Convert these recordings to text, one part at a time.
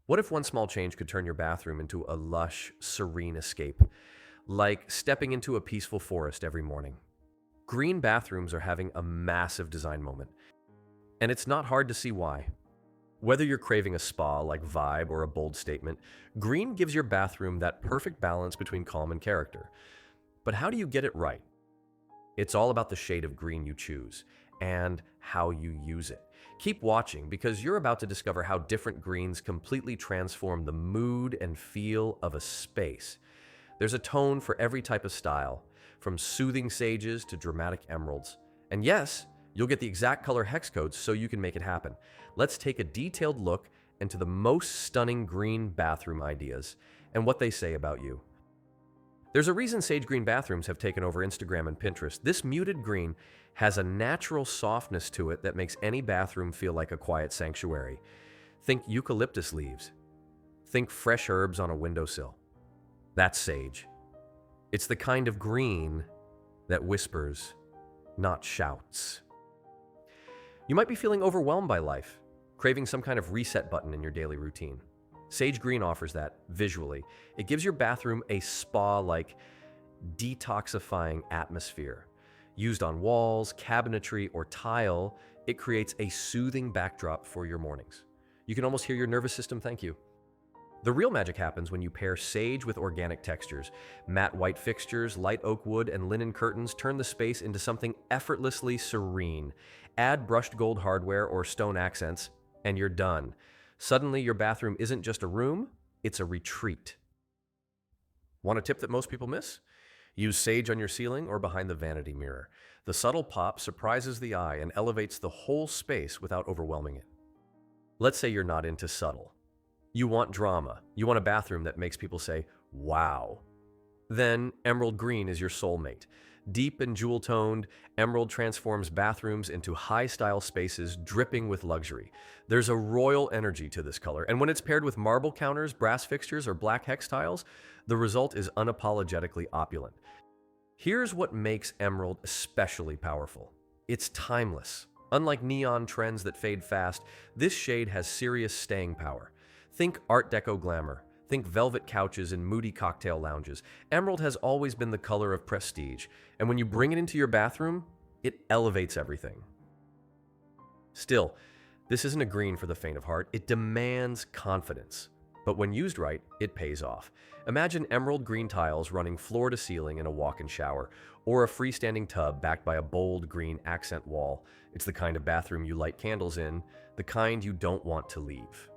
What if one small change could turn your bathroom into a lush, serene escape, like stepping into a peaceful forest every morning? Green bathrooms are having a massive design moment, and it's not hard to see why. Whether you're craving a spa-like vibe or a bold statement, green gives your bathroom that perfect balance between calm and character. But how do you get it right? It's all about the shade of green you choose and how you use it. Keep watching because you're about to discover how different greens completely transform the mood and feel of a space. There's a tone for every type of style, from soothing sages to dramatic emeralds. And yes, you'll get the exact color hex codes so you can make it happen. Let's take a detailed look into the most stunning green bathroom ideas and what they say about you. There's a reason sage green bathrooms have taken over Instagram and Pinterest. This muted green has a natural softness to it that makes any bathroom feel like a quiet sanctuary. Think eucalyptus leaves. Think fresh herbs on a windowsill. That's sage. It's the kind of green that whispers, not shouts. You might be feeling overwhelmed by life, craving some kind of reset button in your daily routine. Sage green offers that visually. It gives your bathroom a spa-like, detoxifying atmosphere. Used on walls, cabinetry, or tile, it creates a soothing backdrop for your mornings. You can almost hear your nervous system thank you. The real magic happens when you pair sage with organic textures. Matte white fixtures, light oak wood, and linen curtains turn the space into something effortlessly serene. Add brushed gold hardware or stone accents, and you're done. Suddenly, your bathroom isn't just a room, it's a retreat. Want a tip that most people miss? Use sage on your ceiling or behind the vanity mirror. The subtle pop surprises the eye and elevates the whole space without overwhelming it. Let's say you're not into subtle. You want drama. You want a bathroom that makes people say, wow. Then emerald green is your soulmate. Deep and jewel-toned, emerald transforms bathrooms into high-style spaces dripping with luxury. There's a royal energy to this color, and when it's paired with marble counters, brass fixtures, or black hex tiles, the result is unapologetically opulent. Here's what makes emerald especially powerful. It's timeless. Unlike neon trends that fade fast, this shade has serious staying power. Think Art Deco glamour. Think velvet couches and moody cocktail lounges. Emerald has always been the color of prestige, and when you bring it into your bathroom, it elevates everything. Still, this isn't a green for the faint of heart. It demands confidence. But when used right, it pays off. Imagine emerald green tiles running floor to ceiling in a walk-in shower, or a freestanding tub backed by a bold green accent wall. It's the kind of bathroom you light candles in, the kind you don't want to leave.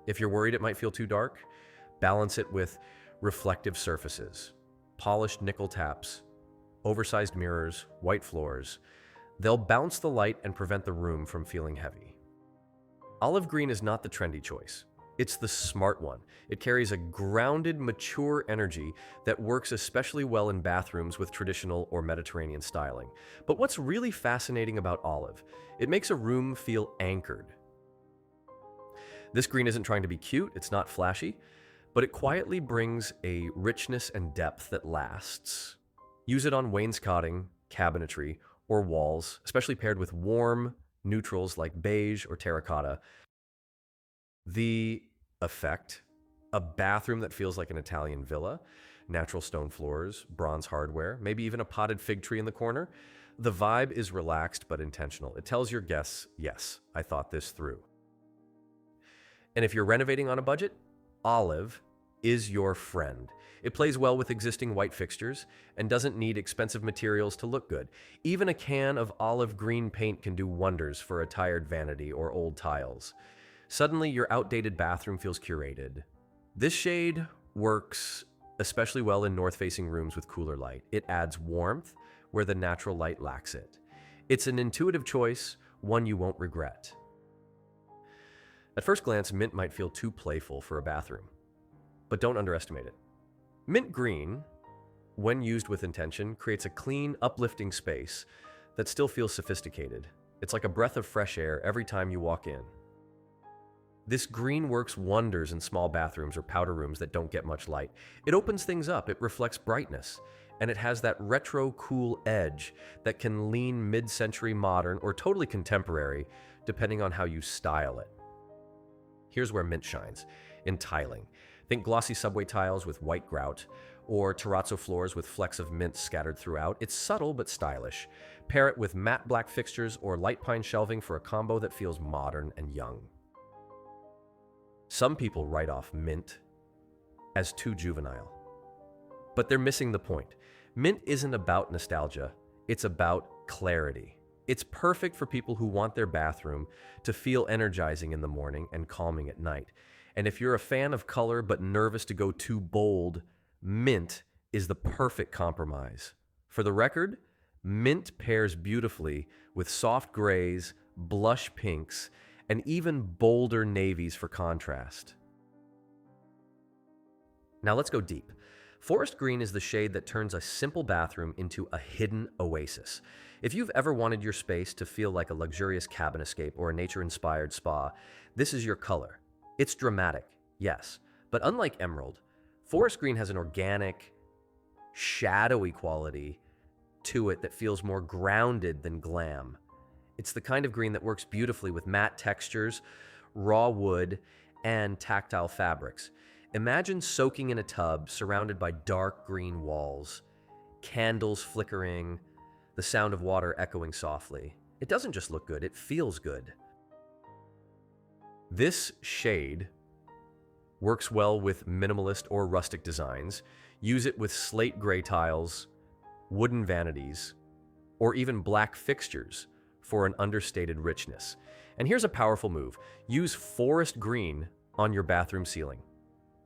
If you're worried it might feel too dark, balance it with reflective surfaces, polished nickel taps, oversized mirrors, white floors. They'll bounce the light and prevent the room from feeling heavy. Olive green is not the trendy choice. It's the smart one. It carries a grounded, mature energy that works especially well in bathrooms with traditional or Mediterranean styling. But what's really fascinating about olive? It makes a room feel anchored. This green isn't trying to be cute, it's not flashy, but it quietly brings a richness and depth that lasts. Use it on wainscoting, cabinetry, or walls, especially paired with warm neutrals like beige or terracotta. The effect, a bathroom that feels like an Italian villa, natural stone floors, bronze hardware, maybe even a potted fig tree in the corner. The vibe is relaxed but intentional. It tells your guests, yes, I thought this through. And if you're renovating on a budget, olive is your friend. It plays well with existing white fixtures and doesn't need expensive materials to look good. Even a can of olive green paint can do wonders for a tired vanity or old tiles. Suddenly, your outdated bathroom feels curated. This shade works especially well in north-facing rooms with cooler light. It adds warmth where the natural light lacks it. It's an intuitive choice, one you won't regret. At first glance, mint might feel too playful for a bathroom, but don't underestimate it. Mint green, when used with intention, creates a clean, uplifting space that still feels sophisticated. It's like a breath of fresh air every time you walk in. This green works wonders in small bathrooms or powder rooms that don't get much light. It opens things up, it reflects brightness, and it has that retro cool edge that can lean mid-century modern or totally contemporary, depending on how you style it. Here's where mint shines. In tiling. Think glossy subway tiles with white grout, or terrazzo floors with flecks of mint scattered throughout. It's subtle but stylish. Pair it with matte black fixtures or light pine shelving for a combo that feels modern and young. Some people write off mint as too juvenile, but they're missing the point. Mint isn't about nostalgia, it's about clarity. It's perfect for people who want their bathroom to feel energizing in the morning and calming at night. And if you're a fan of color but nervous to go too bold, mint is the perfect compromise. For the record, mint pairs beautifully with soft grays, blush pinks, and even bolder navies for contrast. Now let's go deep. Forest green is the shade that turns a simple bathroom into a hidden oasis. If you've ever wanted your space to feel like a luxurious cabin escape or a nature-inspired spa, this is your color. It's dramatic, yes, but unlike emerald, forest green has an organic, shadowy quality to it that feels more grounded than glam. It's the kind of green that works beautifully with matte textures, raw wood, and tactile fabrics. Imagine soaking in a tub surrounded by dark green walls, candles flickering, the sound of water echoing softly. It doesn't just look good, it feels good. This shade works well with minimalist or rustic designs. Use it with slate gray tiles, wooden vanities, or even black fixtures for an understated richness. And here's a powerful move. Use forest green on your bathroom ceiling.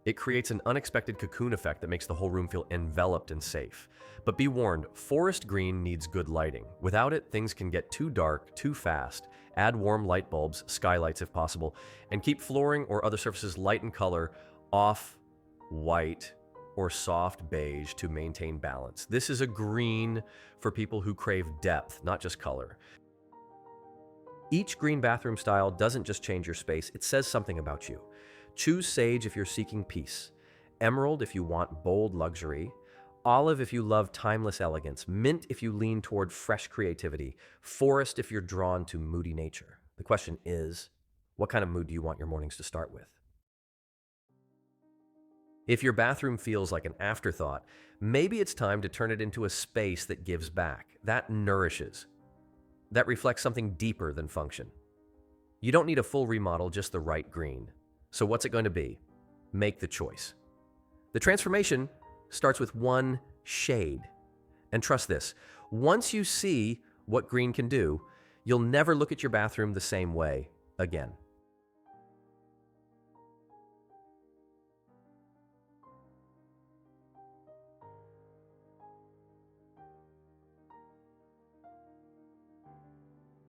It creates an unexpected cocoon effect that makes the whole room feel enveloped and safe. But be warned, forest green needs good lighting. Without it, things can get too dark, too fast. Add warm light bulbs, skylights if possible, and keep flooring or other surfaces light in color, off white or soft beige to maintain balance. This is a green for people who crave depth, not just color. Each green bathroom style doesn't just change your space, it says something about you. Choose sage if you're seeking peace, emerald if you want bold luxury, olive if you love timeless elegance, mint if you lean toward fresh creativity, forest if you're drawn to moody nature. The question is, what kind of mood do you want your mornings to start with? If your bathroom feels like an afterthought, maybe it's time to turn it into a space that gives back, that nourishes, that reflects something deeper than function. You don't need a full remodel, just the right green. So what's it going to be? Make the choice. The transformation starts with one shade. And trust this, once you see what green can do, you'll never look at your bathroom the same way again.